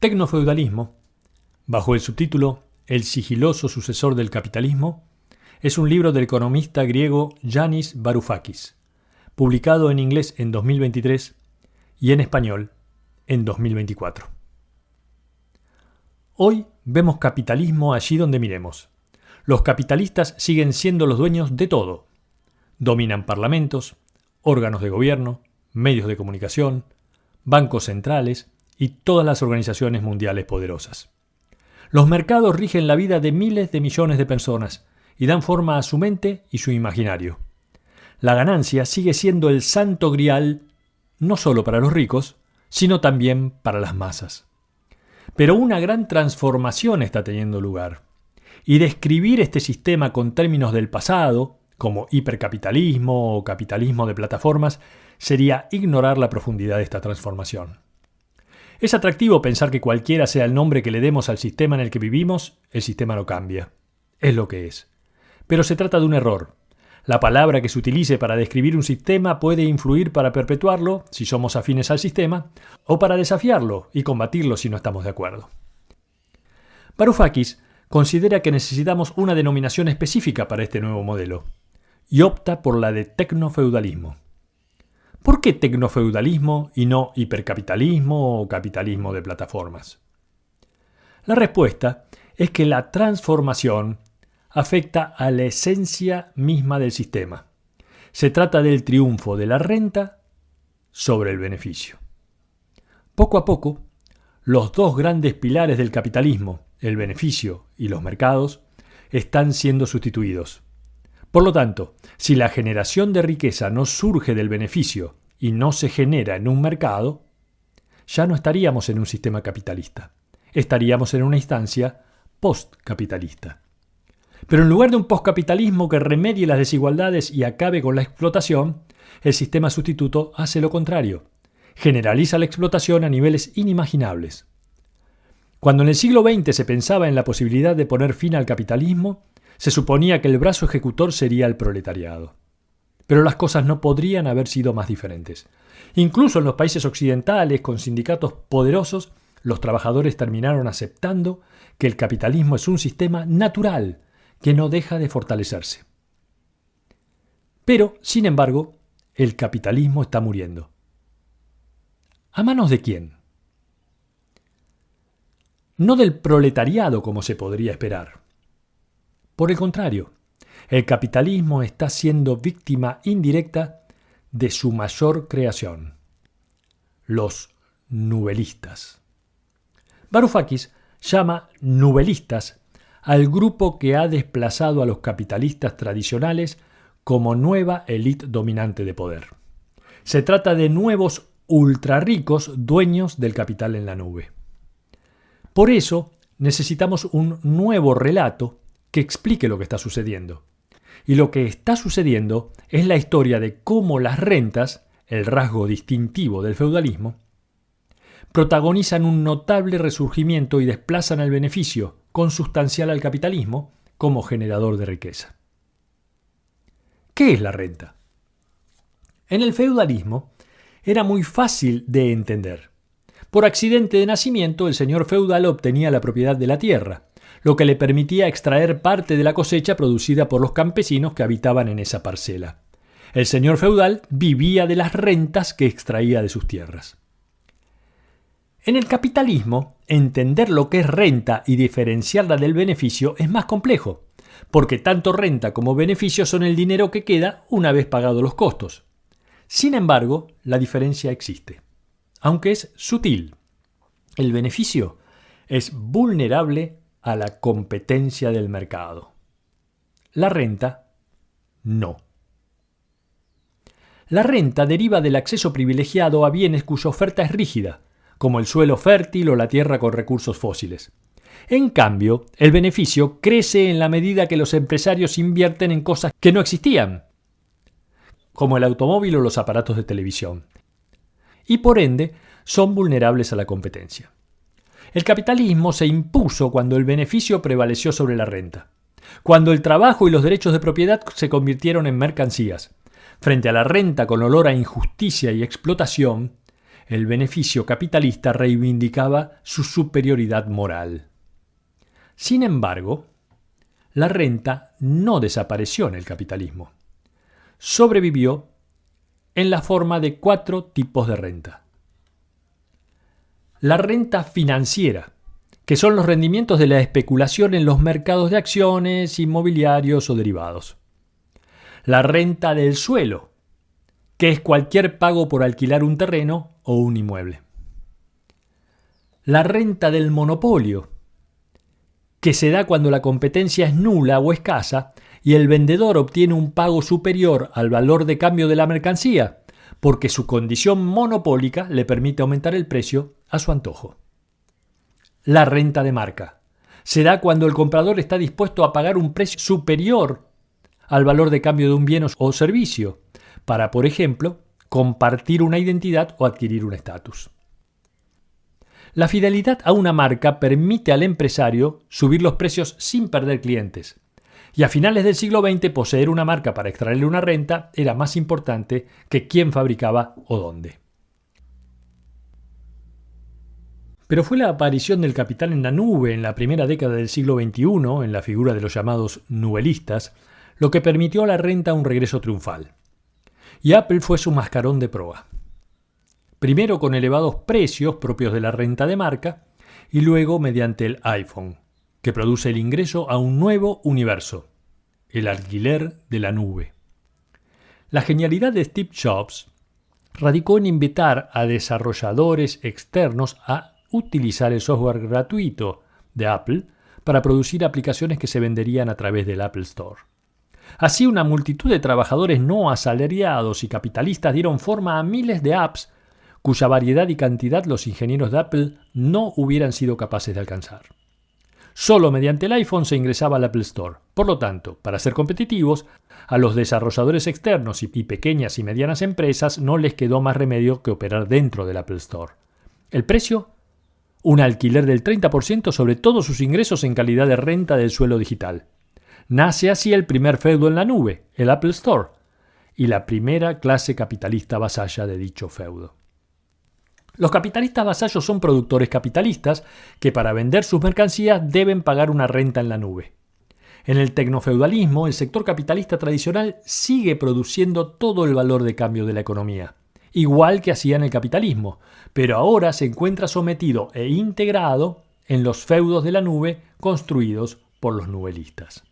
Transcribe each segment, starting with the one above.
Tecnofeudalismo, bajo el subtítulo El sigiloso sucesor del capitalismo, es un libro del economista griego Yanis Varoufakis, publicado en inglés en 2023 y en español en 2024. Hoy vemos capitalismo allí donde miremos. Los capitalistas siguen siendo los dueños de todo. Dominan parlamentos, órganos de gobierno, medios de comunicación, bancos centrales y todas las organizaciones mundiales poderosas. Los mercados rigen la vida de miles de millones de personas y dan forma a su mente y su imaginario. La ganancia sigue siendo el santo grial no solo para los ricos, sino también para las masas. Pero una gran transformación está teniendo lugar. Y describir este sistema con términos del pasado, como hipercapitalismo o capitalismo de plataformas, sería ignorar la profundidad de esta transformación. Es atractivo pensar que cualquiera sea el nombre que le demos al sistema en el que vivimos, el sistema no cambia. Es lo que es. Pero se trata de un error. La palabra que se utilice para describir un sistema puede influir para perpetuarlo, si somos afines al sistema, o para desafiarlo y combatirlo si no estamos de acuerdo. Varoufakis considera que necesitamos una denominación específica para este nuevo modelo, y opta por la de tecnofeudalismo. ¿Por qué tecnofeudalismo y no hipercapitalismo o capitalismo de plataformas? La respuesta es que la transformación afecta a la esencia misma del sistema. Se trata del triunfo de la renta sobre el beneficio. Poco a poco, los dos grandes pilares del capitalismo, el beneficio y los mercados, están siendo sustituidos. Por lo tanto, si la generación de riqueza no surge del beneficio y no se genera en un mercado, ya no estaríamos en un sistema capitalista. Estaríamos en una instancia postcapitalista. Pero en lugar de un postcapitalismo que remedie las desigualdades y acabe con la explotación, el sistema sustituto hace lo contrario. Generaliza la explotación a niveles inimaginables. Cuando en el siglo XX se pensaba en la posibilidad de poner fin al capitalismo, se suponía que el brazo ejecutor sería el proletariado. Pero las cosas no podrían haber sido más diferentes. Incluso en los países occidentales, con sindicatos poderosos, los trabajadores terminaron aceptando que el capitalismo es un sistema natural que no deja de fortalecerse. Pero, sin embargo, el capitalismo está muriendo. ¿A manos de quién? No del proletariado como se podría esperar. Por el contrario, el capitalismo está siendo víctima indirecta de su mayor creación, los nubelistas. Varoufakis llama nubelistas al grupo que ha desplazado a los capitalistas tradicionales como nueva élite dominante de poder. Se trata de nuevos ultrarricos dueños del capital en la nube. Por eso necesitamos un nuevo relato que explique lo que está sucediendo. Y lo que está sucediendo es la historia de cómo las rentas, el rasgo distintivo del feudalismo, protagonizan un notable resurgimiento y desplazan al beneficio, consustancial al capitalismo, como generador de riqueza. ¿Qué es la renta? En el feudalismo era muy fácil de entender. Por accidente de nacimiento, el señor feudal obtenía la propiedad de la tierra, lo que le permitía extraer parte de la cosecha producida por los campesinos que habitaban en esa parcela. El señor feudal vivía de las rentas que extraía de sus tierras. En el capitalismo, entender lo que es renta y diferenciarla del beneficio es más complejo, porque tanto renta como beneficio son el dinero que queda una vez pagados los costos. Sin embargo, la diferencia existe, aunque es sutil. El beneficio es vulnerable a la competencia del mercado. La renta, no. La renta deriva del acceso privilegiado a bienes cuya oferta es rígida, como el suelo fértil o la tierra con recursos fósiles. En cambio, el beneficio crece en la medida que los empresarios invierten en cosas que no existían, como el automóvil o los aparatos de televisión, y por ende son vulnerables a la competencia. El capitalismo se impuso cuando el beneficio prevaleció sobre la renta, cuando el trabajo y los derechos de propiedad se convirtieron en mercancías. Frente a la renta con olor a injusticia y explotación, El beneficio capitalista reivindicaba su superioridad moral. Sin embargo, la renta no desapareció en el capitalismo. Sobrevivió en la forma de 4 tipos de renta. La renta financiera, que son los rendimientos de la especulación en los mercados de acciones, inmobiliarios o derivados. La renta del suelo, que es cualquier pago por alquilar un terreno o un inmueble. La renta del monopolio, que se da cuando la competencia es nula o escasa y el vendedor obtiene un pago superior al valor de cambio de la mercancía, porque su condición monopólica le permite aumentar el precio a su antojo. La renta de marca se da cuando el comprador está dispuesto a pagar un precio superior al valor de cambio de un bien o servicio, para, por ejemplo, compartir una identidad o adquirir un estatus. La fidelidad a una marca permite al empresario subir los precios sin perder clientes. Y a finales del siglo XX, poseer una marca para extraerle una renta era más importante que quién fabricaba o dónde. Pero fue la aparición del capital en la nube en la primera década del siglo XXI, en la figura de los llamados nubelistas, lo que permitió a la renta un regreso triunfal. Y Apple fue su mascarón de proa. Primero con elevados precios propios de la renta de marca y luego mediante el iPhone, que produce el ingreso a un nuevo universo, el alquiler de la nube. La genialidad de Steve Jobs radicó en invitar a desarrolladores externos a utilizar el software gratuito de Apple para producir aplicaciones que se venderían a través del Apple Store. Así, una multitud de trabajadores no asalariados y capitalistas dieron forma a miles de apps cuya variedad y cantidad los ingenieros de Apple no hubieran sido capaces de alcanzar. Solo mediante el iPhone se ingresaba al Apple Store. Por lo tanto, para ser competitivos, a los desarrolladores externos y pequeñas y medianas empresas no les quedó más remedio que operar dentro del Apple Store. ¿El precio? Un alquiler del 30% sobre todos sus ingresos en calidad de renta del suelo digital. Nace así el primer feudo en la nube, el Apple Store, y la primera clase capitalista vasalla de dicho feudo. Los capitalistas vasallos son productores capitalistas que para vender sus mercancías deben pagar una renta en la nube. En el tecnofeudalismo, el sector capitalista tradicional sigue produciendo todo el valor de cambio de la economía, igual que hacía en el capitalismo, pero ahora se encuentra sometido e integrado en los feudos de la nube construidos por los nubelistas.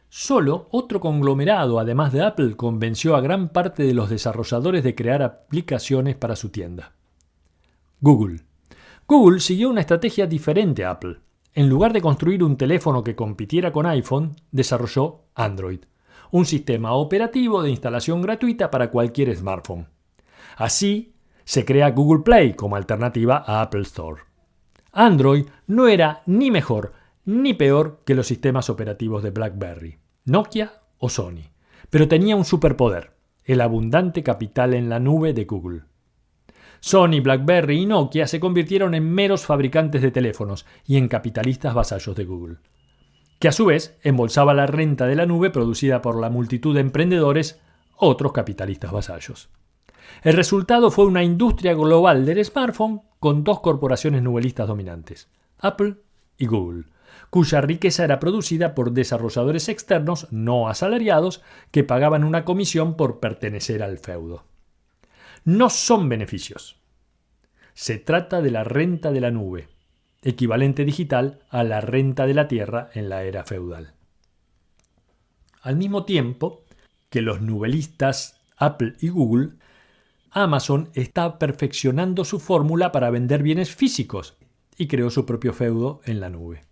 Solo otro conglomerado, además de Apple, convenció a gran parte de los desarrolladores de crear aplicaciones para su tienda. Google. Google siguió una estrategia diferente a Apple. En lugar de construir un teléfono que compitiera con iPhone, desarrolló Android, un sistema operativo de instalación gratuita para cualquier smartphone. Así, se crea Google Play como alternativa a Apple Store. Android no era ni mejor ni peor que los sistemas operativos de BlackBerry, Nokia o Sony, pero tenía un superpoder, el abundante capital en la nube de Google. Sony, BlackBerry y Nokia se convirtieron en meros fabricantes de teléfonos y en capitalistas vasallos de Google, que a su vez embolsaba la renta de la nube producida por la multitud de emprendedores, otros capitalistas vasallos. El resultado fue una industria global del smartphone con 2 corporaciones nubelistas dominantes, Apple y Google, cuya riqueza era producida por desarrolladores externos no asalariados que pagaban una comisión por pertenecer al feudo. No son beneficios. Se trata de la renta de la nube, equivalente digital a la renta de la tierra en la era feudal. Al mismo tiempo que los nubelistas Apple y Google, Amazon está perfeccionando su fórmula para vender bienes físicos y creó su propio feudo en la nube.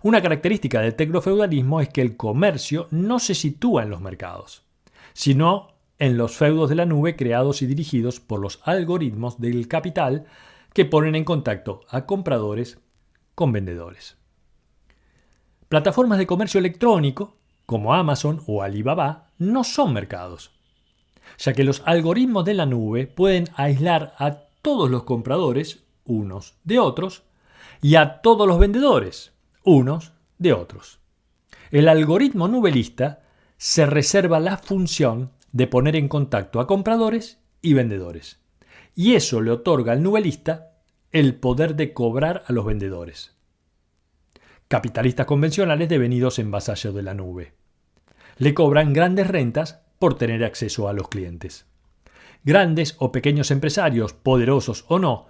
Una característica del tecnofeudalismo es que el comercio no se sitúa en los mercados, sino en los feudos de la nube creados y dirigidos por los algoritmos del capital que ponen en contacto a compradores con vendedores. Plataformas de comercio electrónico, como Amazon o Alibaba, no son mercados, ya que los algoritmos de la nube pueden aislar a todos los compradores unos de otros y a todos los vendedores unos de otros. El algoritmo nubelista se reserva la función de poner en contacto a compradores y vendedores, y eso le otorga al nubelista el poder de cobrar a los vendedores. Capitalistas convencionales devenidos en vasallos de la nube. Le cobran grandes rentas por tener acceso a los clientes. Grandes o pequeños empresarios, poderosos o no,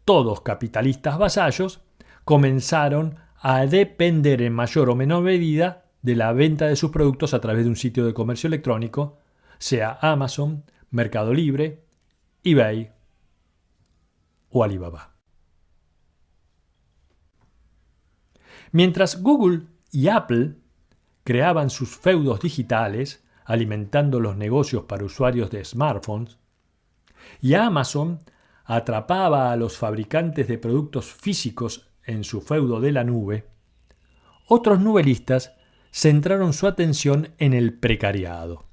todos capitalistas vasallos, comenzaron a depender en mayor o menor medida de la venta de sus productos a través de un sitio de comercio electrónico, sea Amazon, Mercado Libre, eBay o Alibaba. Mientras Google y Apple creaban sus feudos digitales, alimentando los negocios para usuarios de smartphones, y Amazon atrapaba a los fabricantes de productos físicos en su feudo de la nube, otros nubelistas centraron su atención en el precariado,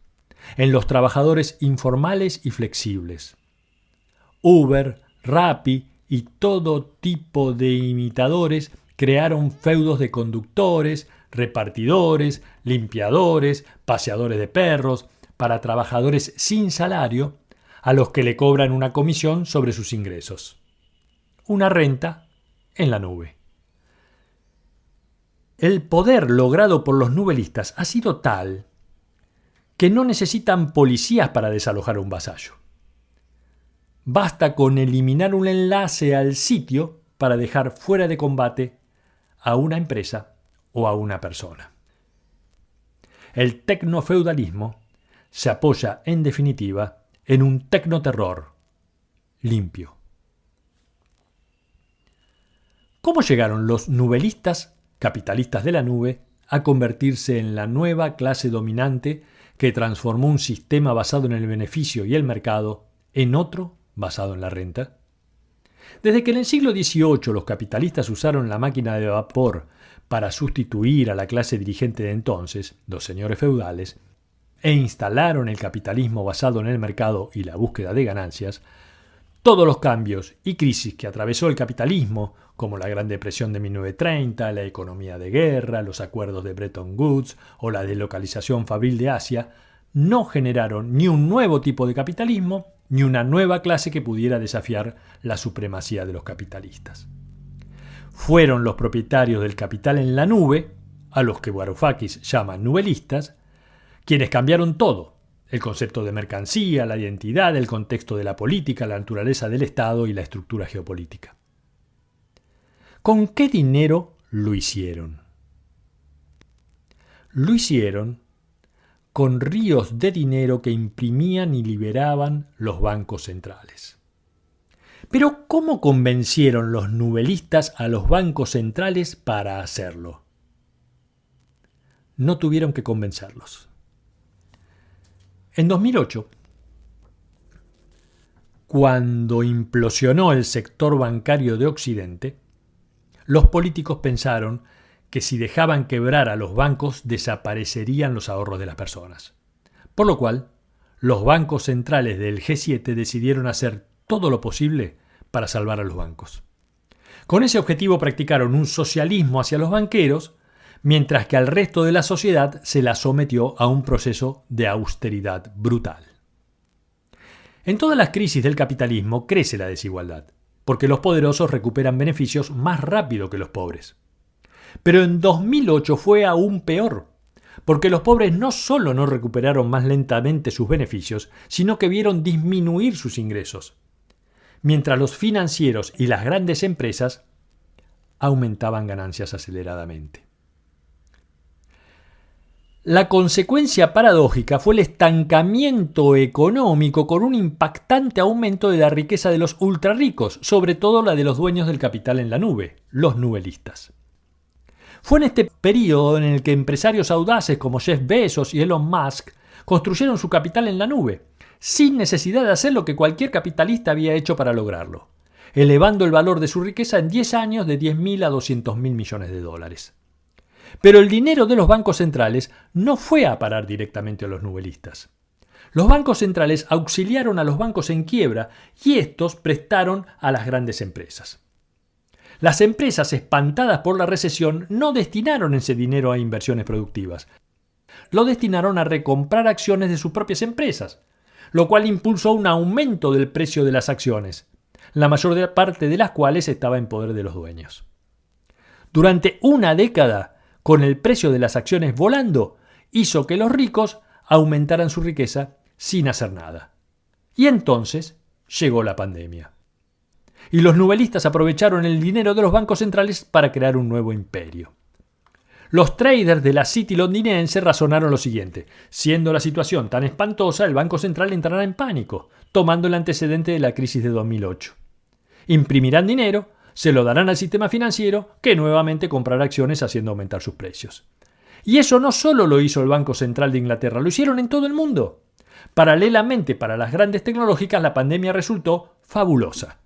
en los trabajadores informales y flexibles. Uber, Rappi y todo tipo de imitadores crearon feudos de conductores, repartidores, limpiadores, paseadores de perros, para trabajadores sin salario, a los que le cobran una comisión sobre sus ingresos. Una renta en la nube. El poder logrado por los nubelistas ha sido tal que no necesitan policías para desalojar a un vasallo. Basta con eliminar un enlace al sitio para dejar fuera de combate a una empresa o a una persona. El tecnofeudalismo se apoya, en definitiva, en un tecnoterror limpio. ¿Cómo llegaron los nubelistas, capitalistas de la nube, a convertirse en la nueva clase dominante que transformó un sistema basado en el beneficio y el mercado en otro basado en la renta? Desde que en el siglo XVIII los capitalistas usaron la máquina de vapor para sustituir a la clase dirigente de entonces, los señores feudales, e instalaron el capitalismo basado en el mercado y la búsqueda de ganancias, todos los cambios y crisis que atravesó el capitalismo, como la Gran Depresión de 1930, la economía de guerra, los acuerdos de Bretton Woods o la deslocalización fabril de Asia, no generaron ni un nuevo tipo de capitalismo ni una nueva clase que pudiera desafiar la supremacía de los capitalistas. Fueron los propietarios del capital en la nube, a los que Varoufakis llama nubelistas, quienes cambiaron todo: el concepto de mercancía, la identidad, el contexto de la política, la naturaleza del Estado y la estructura geopolítica. ¿Con qué dinero lo hicieron? Lo hicieron con ríos de dinero que imprimían y liberaban los bancos centrales. Pero ¿cómo convencieron los nubelistas a los bancos centrales para hacerlo? No tuvieron que convencerlos. En 2008, cuando implosionó el sector bancario de Occidente, los políticos pensaron que si dejaban quebrar a los bancos desaparecerían los ahorros de las personas. Por lo cual, los bancos centrales del G7 decidieron hacer todo lo posible para salvar a los bancos. Con ese objetivo practicaron un socialismo hacia los banqueros, mientras que al resto de la sociedad se la sometió a un proceso de austeridad brutal. En todas las crisis del capitalismo crece la desigualdad, porque los poderosos recuperan beneficios más rápido que los pobres. Pero en 2008 fue aún peor, porque los pobres no solo no recuperaron más lentamente sus beneficios, sino que vieron disminuir sus ingresos, mientras los financieros y las grandes empresas aumentaban ganancias aceleradamente. La consecuencia paradójica fue el estancamiento económico con un impactante aumento de la riqueza de los ultrarricos, sobre todo la de los dueños del capital en la nube, los nubelistas. Fue en este periodo en el que empresarios audaces como Jeff Bezos y Elon Musk construyeron su capital en la nube, sin necesidad de hacer lo que cualquier capitalista había hecho para lograrlo, elevando el valor de su riqueza en 10 años de 10.000 a 200.000 millones de dólares. Pero el dinero de los bancos centrales no fue a parar directamente a los nubelistas. Los bancos centrales auxiliaron a los bancos en quiebra y estos prestaron a las grandes empresas. Las empresas, espantadas por la recesión, no destinaron ese dinero a inversiones productivas. Lo destinaron a recomprar acciones de sus propias empresas. lo cual impulsó un aumento del precio de las acciones, la mayor parte de las cuales estaba en poder de los dueños. Durante una década, con el precio de las acciones volando, hizo que los ricos aumentaran su riqueza sin hacer nada. Y entonces llegó la pandemia. Y los nubelistas aprovecharon el dinero de los bancos centrales para crear un nuevo imperio. Los traders de la City londinense razonaron lo siguiente: siendo la situación tan espantosa, el Banco Central entrará en pánico, tomando el antecedente de la crisis de 2008. Imprimirán dinero, se lo darán al sistema financiero, que nuevamente comprará acciones haciendo aumentar sus precios. Y eso no solo lo hizo el Banco Central de Inglaterra, lo hicieron en todo el mundo. Paralelamente, para las grandes tecnológicas, la pandemia resultó fabulosa.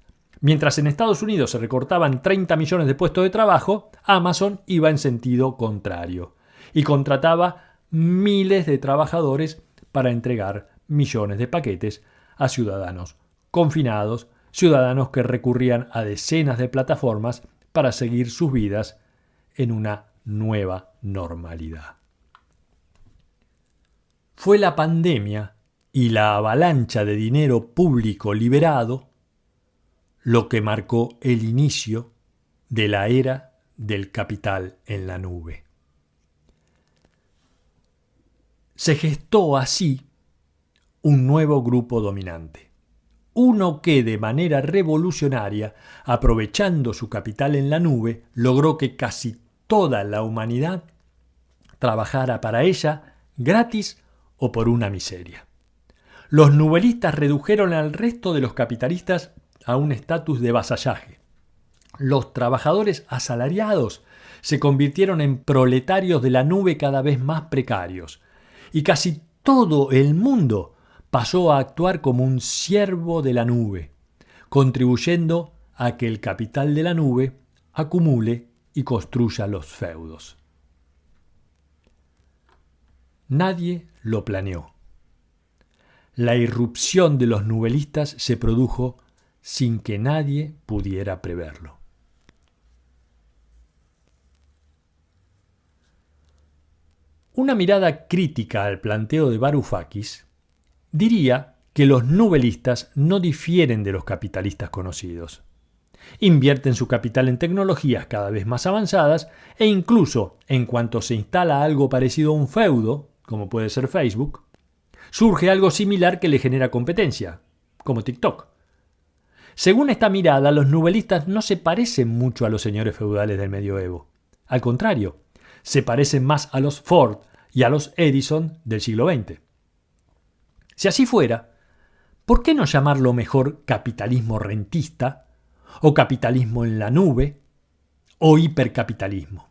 Mientras en Estados Unidos se recortaban 30 millones de puestos de trabajo, Amazon iba en sentido contrario y contrataba miles de trabajadores para entregar millones de paquetes a ciudadanos confinados, ciudadanos que recurrían a decenas de plataformas para seguir sus vidas en una nueva normalidad. Fue la pandemia y la avalancha de dinero público liberado lo que marcó el inicio de la era del capital en la nube. Se gestó así un nuevo grupo dominante, uno que de manera revolucionaria, aprovechando su capital en la nube, logró que casi toda la humanidad trabajara para ella gratis o por una miseria. Los nubelistas redujeron al resto de los capitalistas a un estatus de vasallaje. Los trabajadores asalariados se convirtieron en proletarios de la nube cada vez más precarios, y casi todo el mundo pasó a actuar como un siervo de la nube, contribuyendo a que el capital de la nube acumule y construya los feudos. Nadie lo planeó. La irrupción de los nubelistas se produjo sin que nadie pudiera preverlo. Una mirada crítica al planteo de Varoufakis diría que los nubelistas no difieren de los capitalistas conocidos. Invierten su capital en tecnologías cada vez más avanzadas e incluso en cuanto se instala algo parecido a un feudo, como puede ser Facebook, surge algo similar que le genera competencia, como TikTok. Según esta mirada, los nubelistas no se parecen mucho a los señores feudales del medioevo. Al contrario, se parecen más a los Ford y a los Edison del siglo XX. Si así fuera, ¿por qué no llamarlo mejor capitalismo rentista, o capitalismo en la nube, o hipercapitalismo?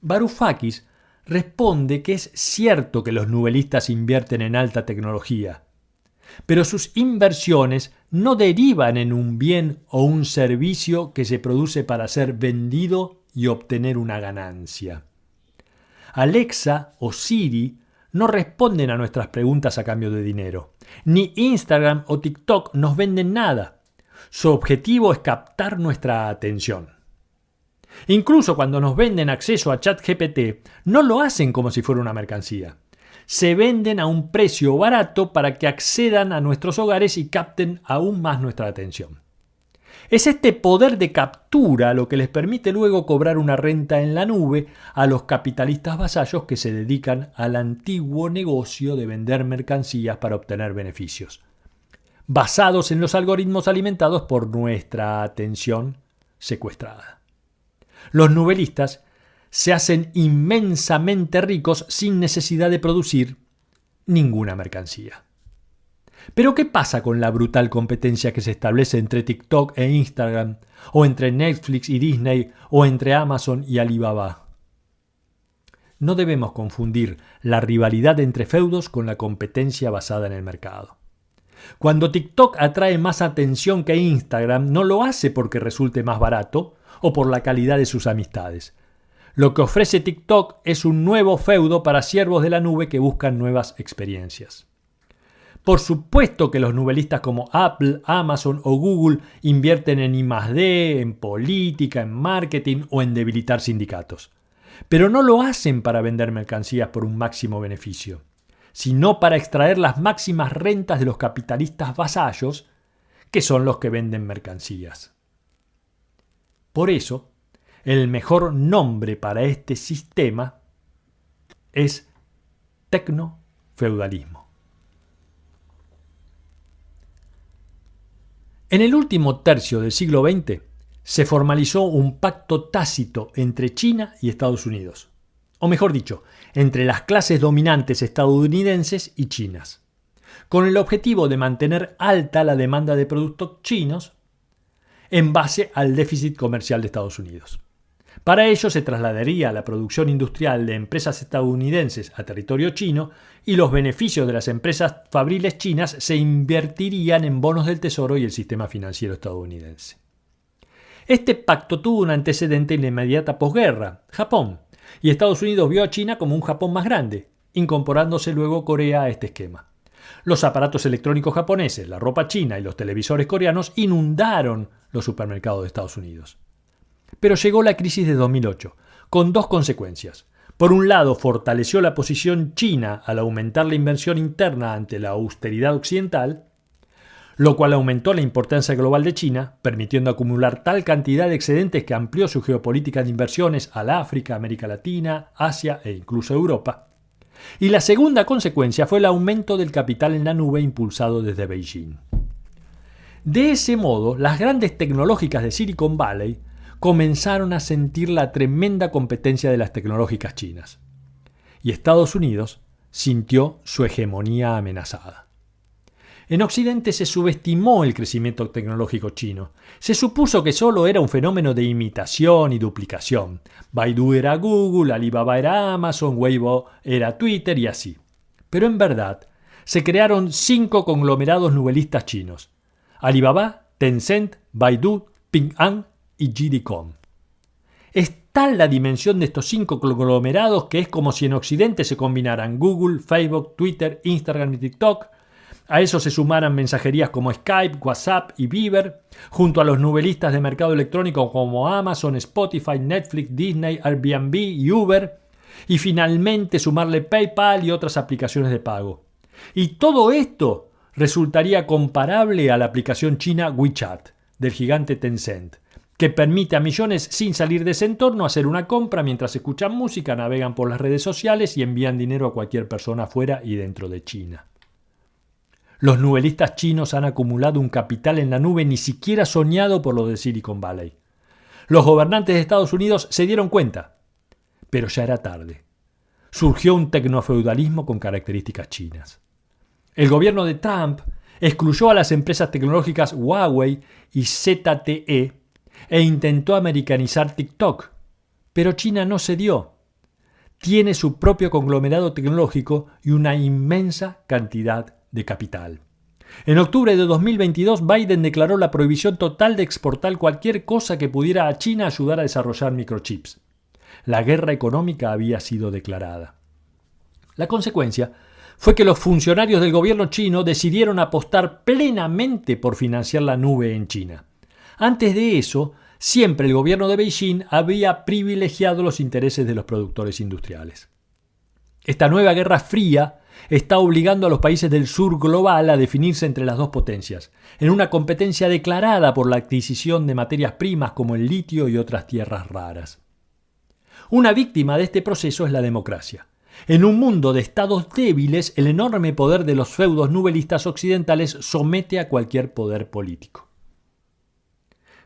Varoufakis responde que es cierto que los nubelistas invierten en alta tecnología, pero sus inversiones no derivan en un bien o un servicio que se produce para ser vendido y obtener una ganancia. Alexa o Siri no responden a nuestras preguntas a cambio de dinero. Ni Instagram o TikTok nos venden nada. Su objetivo es captar nuestra atención. Incluso cuando nos venden acceso a ChatGPT, no lo hacen como si fuera una mercancía. Se venden a un precio barato para que accedan a nuestros hogares y capten aún más nuestra atención. Es este poder de captura lo que les permite luego cobrar una renta en la nube a los capitalistas vasallos que se dedican al antiguo negocio de vender mercancías para obtener beneficios, basados en los algoritmos alimentados por nuestra atención secuestrada. Los nubelistas se hacen inmensamente ricos sin necesidad de producir ninguna mercancía. Pero ¿qué pasa con la brutal competencia que se establece entre TikTok e Instagram, o entre Netflix y Disney, o entre Amazon y Alibaba? No debemos confundir la rivalidad entre feudos con la competencia basada en el mercado. Cuando TikTok atrae más atención que Instagram, no lo hace porque resulte más barato o por la calidad de sus amistades. Lo que ofrece TikTok es un nuevo feudo para siervos de la nube que buscan nuevas experiencias. Por supuesto que los nubelistas como Apple, Amazon o Google invierten en I+D, en política, en marketing o en debilitar sindicatos. Pero no lo hacen para vender mercancías por un máximo beneficio. sino para extraer las máximas rentas de los capitalistas vasallos, que son los que venden mercancías. Por eso, el mejor nombre para este sistema es tecnofeudalismo. En el último tercio del siglo XX se formalizó un pacto tácito entre China y Estados Unidos, o mejor dicho, entre las clases dominantes estadounidenses y chinas, con el objetivo de mantener alta la demanda de productos chinos en base al déficit comercial de Estados Unidos. Para ello se trasladaría la producción industrial de empresas estadounidenses a territorio chino y los beneficios de las empresas fabriles chinas se invertirían en bonos del Tesoro y el sistema financiero estadounidense. Este pacto tuvo un antecedente en la inmediata posguerra, Japón, y Estados Unidos vio a China como un Japón más grande, incorporándose luego Corea a este esquema. Los aparatos electrónicos japoneses, la ropa china y los televisores coreanos inundaron los supermercados de Estados Unidos. Pero llegó la crisis de 2008, con dos consecuencias. Por un lado, fortaleció la posición china al aumentar la inversión interna ante la austeridad occidental, lo cual aumentó la importancia global de China, permitiendo acumular tal cantidad de excedentes que amplió su geopolítica de inversiones al África, América Latina, Asia e incluso Europa. Y la segunda consecuencia fue el aumento del capital en la nube impulsado desde Beijing. De ese modo, las grandes tecnológicas de Silicon Valley comenzaron a sentir la tremenda competencia de las tecnológicas chinas. Y Estados Unidos sintió su hegemonía amenazada. En Occidente se subestimó el crecimiento tecnológico chino. Se supuso que solo era un fenómeno de imitación y duplicación. Baidu era Google, Alibaba era Amazon, Weibo era Twitter y así. Pero en verdad, se crearon 5 conglomerados nubelistas chinos: Alibaba, Tencent, Baidu, Ping An y JD.com. Es tal la dimensión de estos 5 conglomerados que es como si en Occidente se combinaran Google, Facebook, Twitter, Instagram y TikTok. A eso se sumaran mensajerías como Skype, WhatsApp y Viber, junto a los nubelistas de mercado electrónico como Amazon, Spotify, Netflix, Disney, Airbnb y Uber, y finalmente sumarle PayPal y otras aplicaciones de pago. Y todo esto resultaría comparable a la aplicación china WeChat, del gigante Tencent, que permite a millones sin salir de ese entorno hacer una compra mientras escuchan música, navegan por las redes sociales y envían dinero a cualquier persona fuera y dentro de China. Los nubelistas chinos han acumulado un capital en la nube ni siquiera soñado por los de Silicon Valley. Los gobernantes de Estados Unidos se dieron cuenta, pero ya era tarde. Surgió un tecnofeudalismo con características chinas. El gobierno de Trump excluyó a las empresas tecnológicas Huawei y ZTE e intentó americanizar TikTok, pero China no cedió. Tiene su propio conglomerado tecnológico y una inmensa cantidad de capital. En octubre de 2022, Biden declaró la prohibición total de exportar cualquier cosa que pudiera a China ayudar a desarrollar microchips. La guerra económica había sido declarada. La consecuencia fue que los funcionarios del gobierno chino decidieron apostar plenamente por financiar la nube en China. Antes de eso, siempre el gobierno de Beijing había privilegiado los intereses de los productores industriales. Esta nueva guerra fría está obligando a los países del sur global a definirse entre las dos potencias, en una competencia declarada por la adquisición de materias primas como el litio y otras tierras raras. Una víctima de este proceso es la democracia. En un mundo de estados débiles, el enorme poder de los feudos nubelistas occidentales somete a cualquier poder político.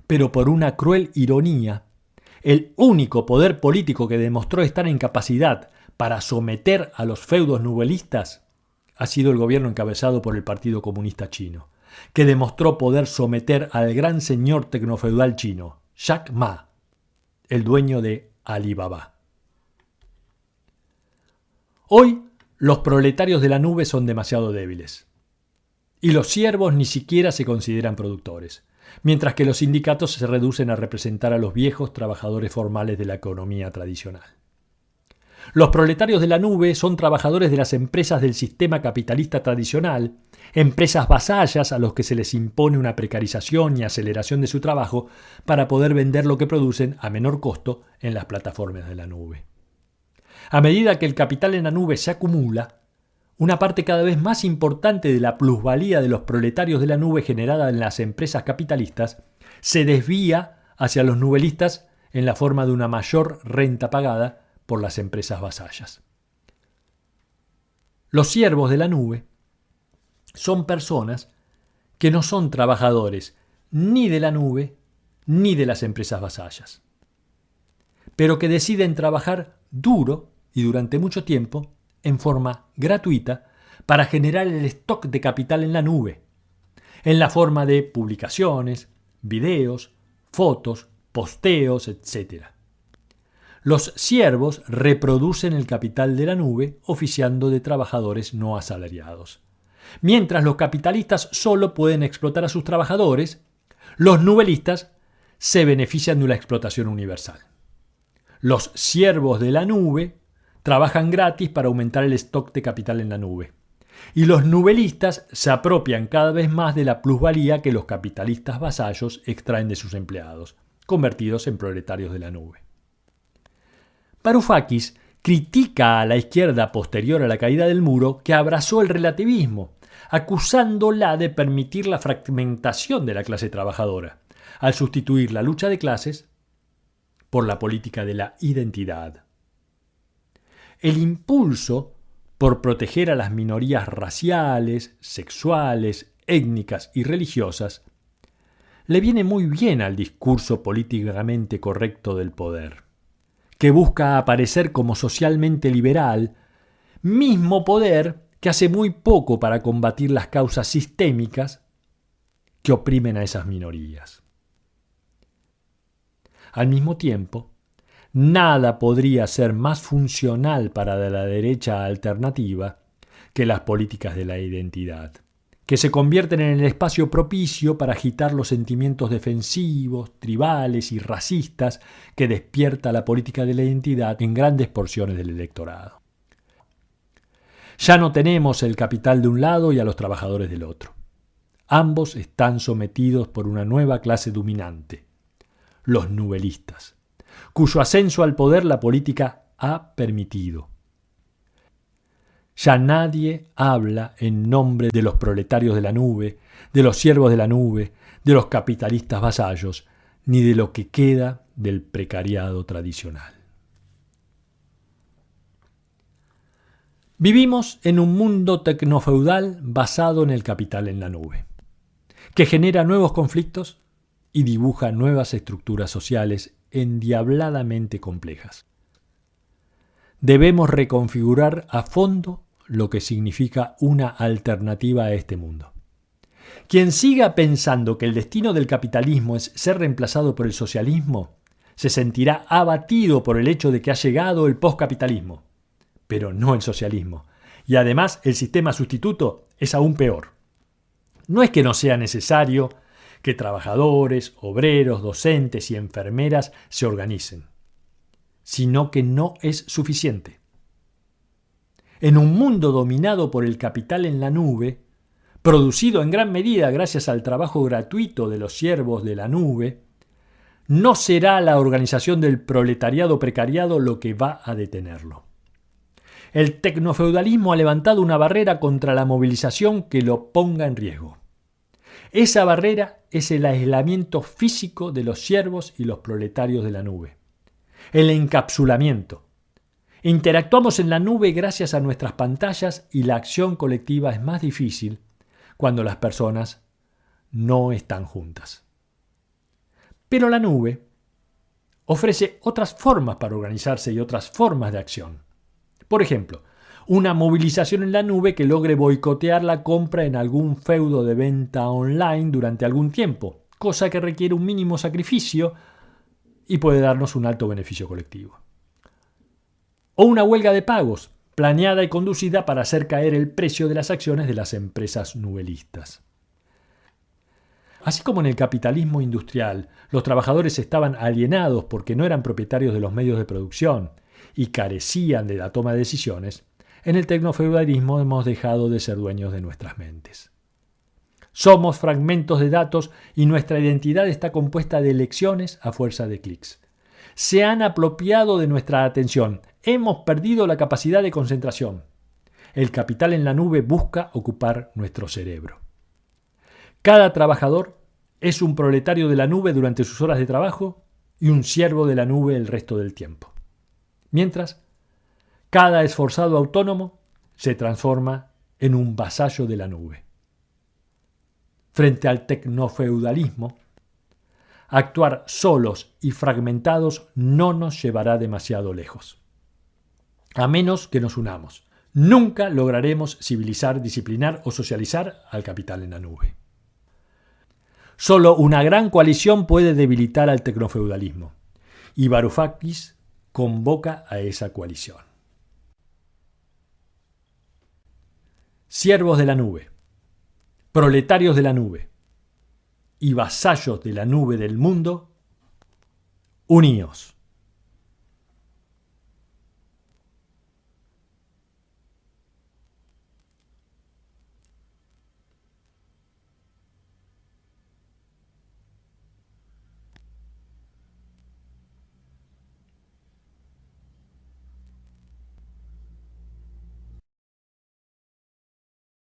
Pero por una cruel ironía, el único poder político que demostró estar en capacidad para someter a los feudos nubelistas ha sido el gobierno encabezado por el Partido Comunista Chino, que demostró poder someter al gran señor tecnofeudal chino, Jack Ma, el dueño de Alibaba. Hoy, los proletarios de la nube son demasiado débiles, y los siervos ni siquiera se consideran productores, mientras que los sindicatos se reducen a representar a los viejos trabajadores formales de la economía tradicional. Los proletarios de la nube son trabajadores de las empresas del sistema capitalista tradicional, empresas vasallas a los que se les impone una precarización y aceleración de su trabajo para poder vender lo que producen a menor costo en las plataformas de la nube. A medida que el capital en la nube se acumula, Una parte cada vez más importante de la plusvalía de los proletarios de la nube generada en las empresas capitalistas se desvía hacia los nubelistas en la forma de una mayor renta pagada por las empresas vasallas. Los siervos de la nube son personas que no son trabajadores ni de la nube ni de las empresas vasallas, pero que deciden trabajar duro y durante mucho tiempo en forma gratuita para generar el stock de capital en la nube, en la forma de publicaciones, videos, fotos, posteos, etc. Los siervos reproducen el capital de la nube oficiando de trabajadores no asalariados. Mientras los capitalistas solo pueden explotar a sus trabajadores, los nubelistas se benefician de una explotación universal. Los siervos de la nube trabajan gratis para aumentar el stock de capital en la nube. Y los nubelistas se apropian cada vez más de la plusvalía que los capitalistas vasallos extraen de sus empleados, convertidos en proletarios de la nube. Varoufakis critica a la izquierda posterior a la caída del muro que abrazó el relativismo, acusándola de permitir la fragmentación de la clase trabajadora, al sustituir la lucha de clases por la política de la identidad. El impulso por proteger a las minorías raciales, sexuales, étnicas y religiosas le viene muy bien al discurso políticamente correcto del poder, que busca aparecer como socialmente liberal, mismo poder que hace muy poco para combatir las causas sistémicas que oprimen a esas minorías. Al mismo tiempo, nada podría ser más funcional para la derecha alternativa que las políticas de la identidad, que se convierten en el espacio propicio para agitar los sentimientos defensivos, tribales y racistas que despierta la política de la identidad en grandes porciones del electorado. Ya no tenemos el capital de un lado y a los trabajadores del otro. Ambos están sometidos por una nueva clase dominante, los nubelistas, cuyo ascenso al poder la política ha permitido. Ya nadie habla en nombre de los proletarios de la nube, de los siervos de la nube, de los capitalistas vasallos, ni de lo que queda del precariado tradicional. Vivimos en un mundo tecnofeudal basado en el capital en la nube, que genera nuevos conflictos y dibuja nuevas estructuras sociales endiabladamente complejas. Debemos reconfigurar a fondo lo que significa una alternativa a este mundo. Quien siga pensando que el destino del capitalismo es ser reemplazado por el socialismo, se sentirá abatido por el hecho de que ha llegado el postcapitalismo, pero no el socialismo. Y además el sistema sustituto es aún peor. No es que no sea necesario que trabajadores, obreros, docentes y enfermeras se organicen, sino que no es suficiente. En un mundo dominado por el capital en la nube, producido en gran medida gracias al trabajo gratuito de los siervos de la nube, no será la organización del proletariado precariado lo que va a detenerlo. El tecnofeudalismo ha levantado una barrera contra la movilización que lo ponga en riesgo. Esa barrera es el aislamiento físico de los siervos y los proletarios de la nube. El encapsulamiento. Interactuamos en la nube gracias a nuestras pantallas y la acción colectiva es más difícil cuando las personas no están juntas. Pero la nube ofrece otras formas para organizarse y otras formas de acción. Por ejemplo, una movilización en la nube que logre boicotear la compra en algún feudo de venta online durante algún tiempo, cosa que requiere un mínimo sacrificio y puede darnos un alto beneficio colectivo. O una huelga de pagos, planeada y conducida para hacer caer el precio de las acciones de las empresas nubelistas. Así como en el capitalismo industrial, los trabajadores estaban alienados porque no eran propietarios de los medios de producción y carecían de la toma de decisiones, en el tecnofeudalismo hemos dejado de ser dueños de nuestras mentes. Somos fragmentos de datos y nuestra identidad está compuesta de elecciones a fuerza de clics. Se han apropiado de nuestra atención. Hemos perdido la capacidad de concentración. el capital en la nube busca ocupar nuestro cerebro. Cada trabajador es un proletario de la nube durante sus horas de trabajo y un siervo de la nube el resto del tiempo. Mientras, cada esforzado autónomo se transforma en un vasallo de la nube. Frente al tecnofeudalismo, actuar solos y fragmentados no nos llevará demasiado lejos. A menos que nos unamos, nunca lograremos civilizar, disciplinar o socializar al capital en la nube. Solo una gran coalición puede debilitar al tecnofeudalismo, y Varoufakis convoca a esa coalición. Siervos de la nube, proletarios de la nube y vasallos de la nube del mundo, uníos.